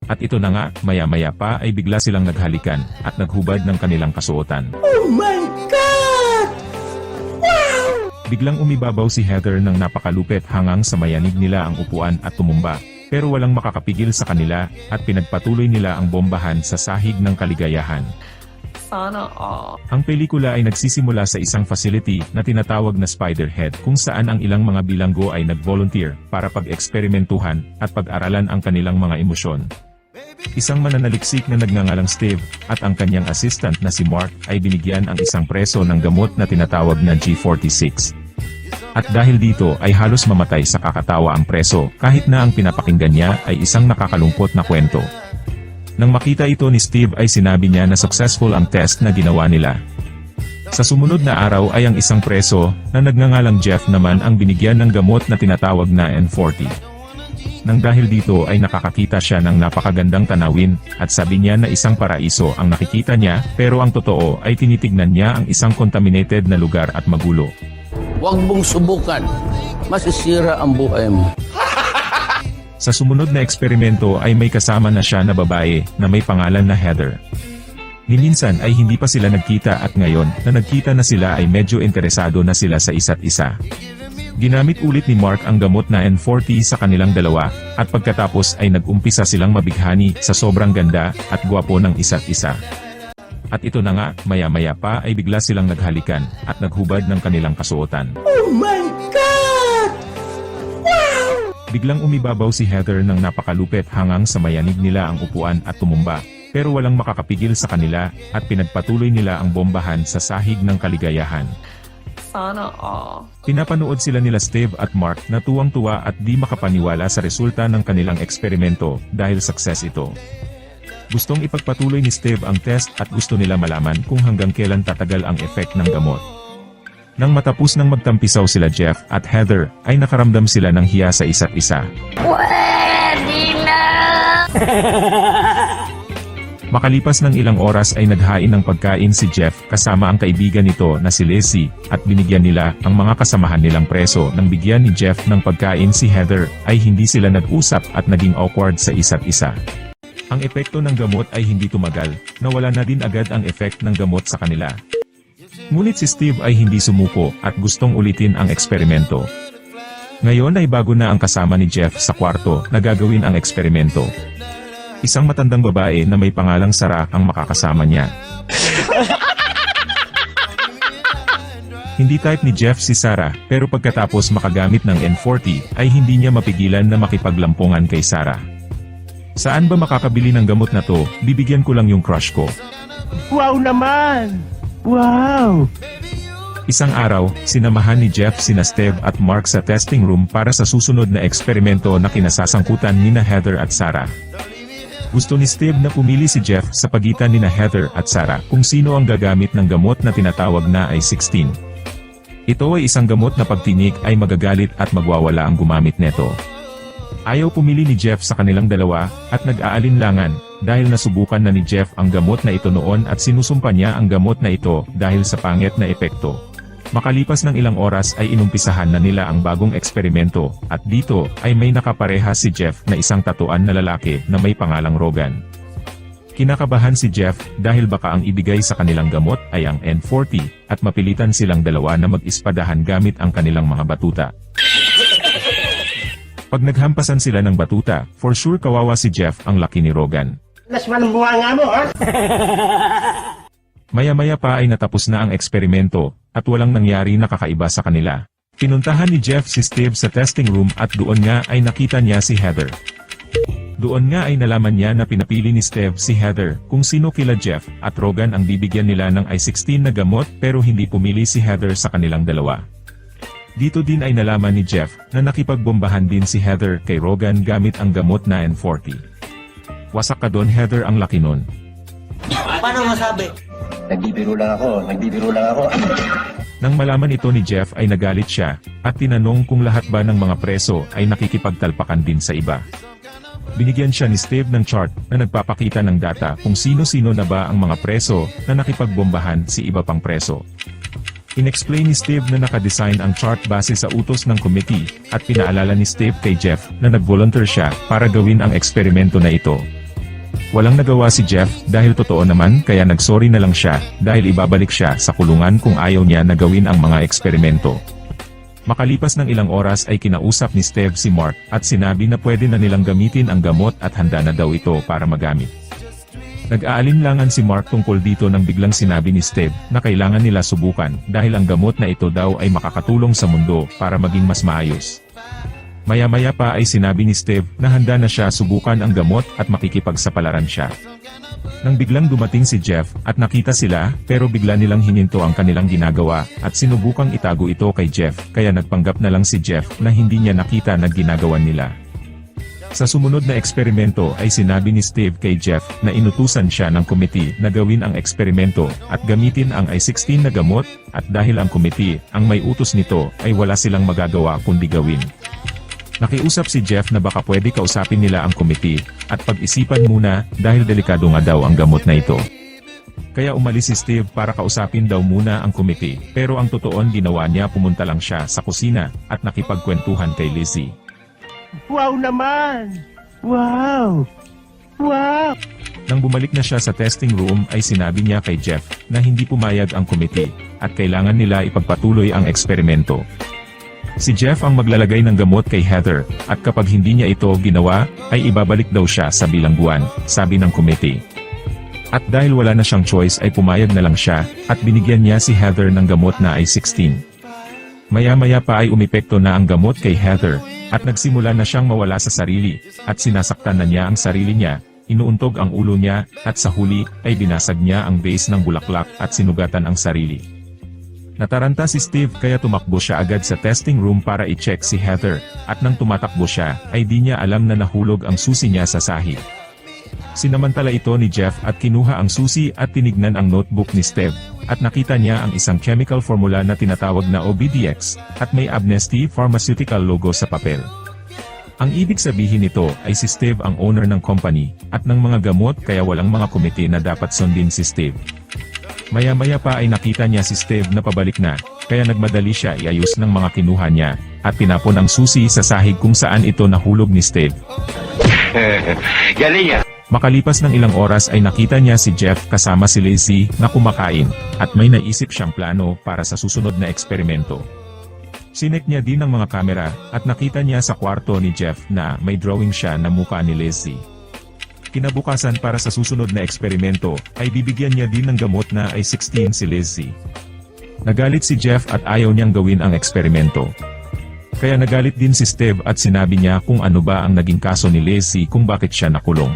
At ito na nga, maya-maya pa ay bigla silang naghalikan at naghubad ng kanilang kasuotan. Oh my God! Wow! Biglang umibabaw si Heather ng napakalupit hanggang sa mayanig nila ang upuan at tumumba. Pero walang makakapigil sa kanila at pinagpatuloy nila ang bombahan sa sahig ng kaligayahan. Sana all. Ang pelikula ay nagsisimula sa isang facility na tinatawag na Spiderhead kung saan ang ilang mga bilanggo ay nag-volunteer para pag-eksperimentuhan at pag-aralan ang kanilang mga emosyon. Isang mananaliksik na nagngangalang Steve at ang kanyang assistant na si Mark ay binigyan ang isang preso ng gamot na tinatawag na G46. At dahil dito ay halos mamatay sa kakatawa ang preso kahit na ang pinapakinggan niya ay isang nakakalungkot na kwento. Nang makita ito ni Steve ay sinabi niya na successful ang test na ginawa nila. Sa sumunod na araw ay ang isang preso na nagngangalang Jeff naman ang binigyan ng gamot na tinatawag na N40. Nang dahil dito ay nakakakita siya ng napakagandang tanawin at sabi niya na isang paraiso ang nakikita niya pero ang totoo ay tinitignan niya ang isang contaminated na lugar at magulo. Huwag mong subukan. Masisira ang buhay mo. Sa sumunod na eksperimento ay may kasama na siya na babae na may pangalan na Heather. Minsan ay hindi pa sila nagkita at ngayon na nagkita na sila ay medyo interesado na sila sa isa't isa. Ginamit ulit ni Mark ang gamot na N40 sa kanilang dalawa at pagkatapos ay nag-umpisa silang mabighani sa sobrang ganda at gwapo ng isa't isa. At ito na nga, maya-maya pa ay bigla silang naghalikan at naghubad ng kanilang kasuotan. Oh my God! Wow! Biglang umibabaw si Heather ng napakalupit hanggang sa mayanig nila ang upuan at tumumba, pero walang makakapigil sa kanila at pinagpatuloy nila ang bombahan sa sahig ng kaligayahan. Sana all. Pinapanood sila nila Steve at Mark na tuwang-tuwa at di makapaniwala sa resulta ng kanilang eksperimento dahil success ito. Gustong ipagpatuloy ni Steve ang test at gusto nila malaman kung hanggang kailan tatagal ang effect ng gamot. Nang matapos ng magtampisaw sila Jeff at Heather, ay nakaramdam sila ng hiya sa isa't isa. Pwede na! Makalipas ng ilang oras ay naghain ng pagkain si Jeff kasama ang kaibigan nito na si Lacey at binigyan nila ang mga kasamahan nilang preso. Nang bigyan ni Jeff ng pagkain si Heather ay hindi sila nag-usap at naging awkward sa isa't isa. Ang epekto ng gamot ay hindi tumagal, nawala na din agad ang effect ng gamot sa kanila. Ngunit si Steve ay hindi sumuko at gustong ulitin ang eksperimento. Ngayon ay bago na ang kasama ni Jeff sa kwarto na gagawin ang eksperimento. Isang matandang babae na may pangalang Sarah ang makakasama niya. Hindi type ni Jeff si Sarah, pero pagkatapos makagamit ng N40 ay hindi niya mapigilan na makipaglampungan kay Sarah. Saan ba makakabili ng gamot na to? Bibigyan ko lang yung crush ko. Wow naman! Wow! Isang araw, sinamahan ni Jeff sina Steve at Mark sa testing room para sa susunod na eksperimento na kinasasangkutan nina Heather at Sarah. Gusto ni Steve na pumili si Jeff sa pagitan nina Heather at Sarah kung sino ang gagamit ng gamot na tinatawag na I-16. Ito ay isang gamot na pagtinik ay magagalit at magwawala ang gumamit neto. Ayaw pumili ni Jeff sa kanilang dalawa at nag-aalinlangan dahil nasubukan na ni Jeff ang gamot na ito noon at sinusumpa niya ang gamot na ito dahil sa pangit na epekto. Makalipas ng ilang oras ay inumpisahan na nila ang bagong eksperimento at dito ay may nakapareha si Jeff na isang tatuan na lalaki na may pangalang Rogan. Kinakabahan si Jeff dahil baka ang ibigay sa kanilang gamot ay ang N40 at mapilitan silang dalawa na mag-ispadahan gamit ang kanilang mga batuta. Pag naghampasan sila ng batuta, for sure kawawa si Jeff ang laki ni Rogan. Lasman ang bunga nga mo, ha? Maya-maya pa ay natapos na ang eksperimento, at walang nangyari na kakaiba sa kanila. Pinuntahan ni Jeff si Steve sa testing room at doon nga ay nakita niya si Heather. Doon nga ay nalaman niya na pinapili ni Steve si Heather kung sino kila Jeff at Rogan ang bibigyan nila ng I-16 na gamot pero hindi pumili si Heather sa kanilang dalawa. Dito din ay nalaman ni Jeff na nakipagbombahan din si Heather kay Rogan gamit ang gamot na N40. Wasak ka doon Heather ang laki nun. Paano masabi? Nagbibiro lang ako. Nang malaman ito ni Jeff ay nagalit siya, at tinanong kung lahat ba ng mga preso ay nakikipagtalpakan din sa iba. Binigyan siya ni Steve ng chart na nagpapakita ng data kung sino-sino na ba ang mga preso na nakipagbombahan si iba pang preso. Inexplain ni Steve na nakadesign ang chart base sa utos ng committee, at pinaalala ni Steve kay Jeff na nag-volunteer siya para gawin ang eksperimento na ito. Walang nagawa si Jeff dahil totoo naman kaya nagsorry na lang siya dahil ibabalik siya sa kulungan kung ayaw niya na gawin ang mga eksperimento. Makalipas ng ilang oras ay kinausap ni Steve si Mark at sinabi na pwede na nilang gamitin ang gamot at handa na daw ito para magamit. Nag-aalinlangan si Mark tungkol dito nang biglang sinabi ni Steve na kailangan nila subukan dahil ang gamot na ito daw ay makakatulong sa mundo para maging mas maayos. Maya-maya pa ay sinabi ni Steve na handa na siya subukan ang gamot at makikipagsapalaran siya. Nang biglang dumating si Jeff at nakita sila pero bigla nilang hininto ang kanilang ginagawa at sinubukang itago ito kay Jeff kaya nagpanggap na lang si Jeff na hindi niya nakita na ginagawa nila. Sa sumunod na eksperimento ay sinabi ni Steve kay Jeff na inutusan siya ng komite na gawin ang eksperimento at gamitin ang I-16 na gamot at dahil ang komite ang may utos nito ay wala silang magagawa kundi gawin. Nakiusap si Jeff na baka pwede kausapin nila ang komite at pag-isipan muna dahil delikado nga daw ang gamot na ito. Kaya umalis si Steve para kausapin daw muna ang komite pero ang totoon ginawa niya pumunta lang siya sa kusina at nakipagkwentuhan kay Lizzie. Wow naman! Wow! Wow! Nang bumalik na siya sa testing room ay sinabi niya kay Jeff na hindi pumayag ang komite at kailangan nila ipagpatuloy ang eksperimento. Si Jeff ang maglalagay ng gamot kay Heather at kapag hindi niya ito ginawa ay ibabalik daw siya sa bilangguan, sabi ng komite. At dahil wala na siyang choice ay pumayag na lang siya at binigyan niya si Heather ng gamot na I-16. Maya-maya pa ay umepekto na ang gamot kay Heather at nagsimula na siyang mawala sa sarili at sinasaktan na niya ang sarili niya, inuuntog ang ulo niya at sa huli ay binasag niya ang base ng bulaklak at sinugatan ang sarili. Nataranta si Steve kaya tumakbo siya agad sa testing room para i-check si Heather at nang tumatakbo siya ay di niya alam na nahulog ang susi niya sa sahig. Sinamantala ito ni Jeff at kinuha ang susi at tinignan ang notebook ni Steve at nakita niya ang isang chemical formula na tinatawag na OBDX at may Amnesty Pharmaceutical logo sa papel. Ang ibig sabihin nito ay si Steve ang owner ng company at ng mga gamot kaya walang mga komite na dapat sundin si Steve. Maya-maya pa ay nakita niya si Steve na pabalik na, kaya nagmadali siya iayos ng mga kinuha niya, at tinapon ang susi sa sahig kung saan ito nahulog ni Steve. Galing yan. Makalipas ng ilang oras ay nakita niya si Jeff kasama si Lizzie na kumakain, at may naisip siyang plano para sa susunod na eksperimento. Sinek niya din ang mga kamera, at nakita niya sa kwarto ni Jeff na may drawing siya na mukha ni Lizzie. Kinabukasan para sa susunod na eksperimento, ay bibigyan niya din ng gamot na I-16 si Lizzie. Nagalit si Jeff at ayaw niyang gawin ang eksperimento. Kaya nagalit din si Steve at sinabi niya kung ano ba ang naging kaso ni Lizzie kung bakit siya nakulong.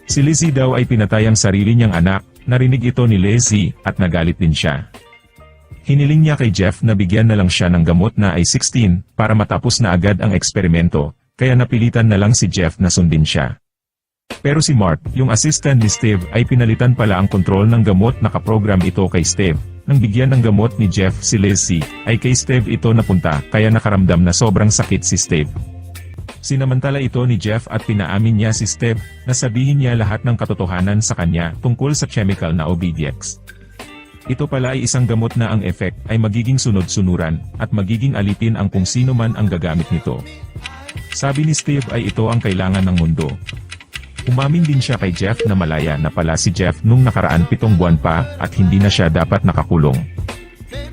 Si Lizzie daw ay pinatay ang sarili niyang anak, narinig ito ni Lizzie at nagalit din siya. Hiniling niya kay Jeff na bigyan na lang siya ng gamot na I-16 para matapos na agad ang eksperimento, kaya napilitan na lang si Jeff na sundin siya. Pero si Mark, yung assistant ni Steve ay pinalitan pala ang kontrol ng gamot na kaprogram ito kay Steve. Nang bigyan ng gamot ni Jeff si Lizzie, ay kay Steve ito napunta kaya nakaramdam na sobrang sakit si Steve. Sinamantala ito ni Jeff at pinaamin niya si Steve na sabihin niya lahat ng katotohanan sa kanya tungkol sa chemical na OBDX. Ito pala ay isang gamot na ang effect ay magiging sunod-sunuran at magiging alipin ang kung sino man ang gagamit nito. Sabi ni Steve ay ito ang kailangan ng mundo. Umamin din siya kay Jeff na malaya na pala si Jeff nung nakaraan 7 buwan pa at hindi na siya dapat nakakulong.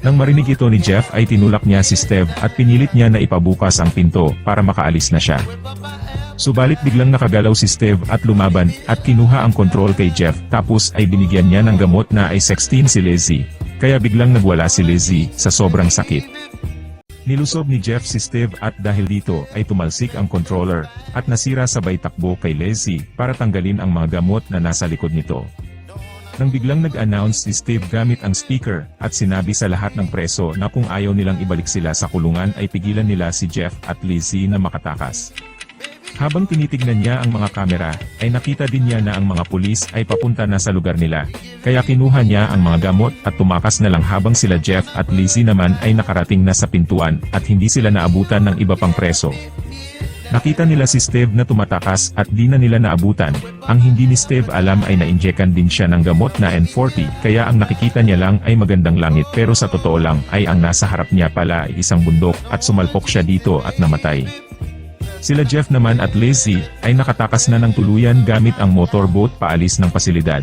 Nang marinig ito ni Jeff ay tinulak niya si Steve at pinilit niya na ipabukas ang pinto para makaalis na siya. Subalit biglang nakagalaw si Steve at lumaban at kinuha ang kontrol kay Jeff tapos ay binigyan niya ng gamot na I-16 si Lizzie, kaya biglang nagwala si Lizzie sa sobrang sakit. Nilusob ni Jeff si Steve at dahil dito ay tumalsik ang controller at nasira sabay takbo kay Lizzie para tanggalin ang mga gamot na nasa likod nito. Nang biglang nag-announce si Steve gamit ang speaker at sinabi sa lahat ng preso na kung ayaw nilang ibalik sila sa kulungan ay pigilan nila si Jeff at Lizzie na makatakas. Habang tinitignan niya ang mga kamera, ay nakita din niya na ang mga pulis ay papunta na sa lugar nila, kaya kinuha niya ang mga gamot at tumakas na lang habang sila Jeff at Lizzie naman ay nakarating na sa pintuan at hindi sila naabutan ng iba pang preso. Nakita nila si Steve na tumatakas at di na nila naabutan, ang hindi ni Steve alam ay na-injekan din siya ng gamot na N40 kaya ang nakikita niya lang ay magandang langit pero sa totoo lang ay ang nasa harap niya pala ay isang bundok at sumalpok siya dito at namatay. Sila Jeff naman at Lacey ay nakatakas na ng tuluyan gamit ang motorboat paalis ng pasilidad.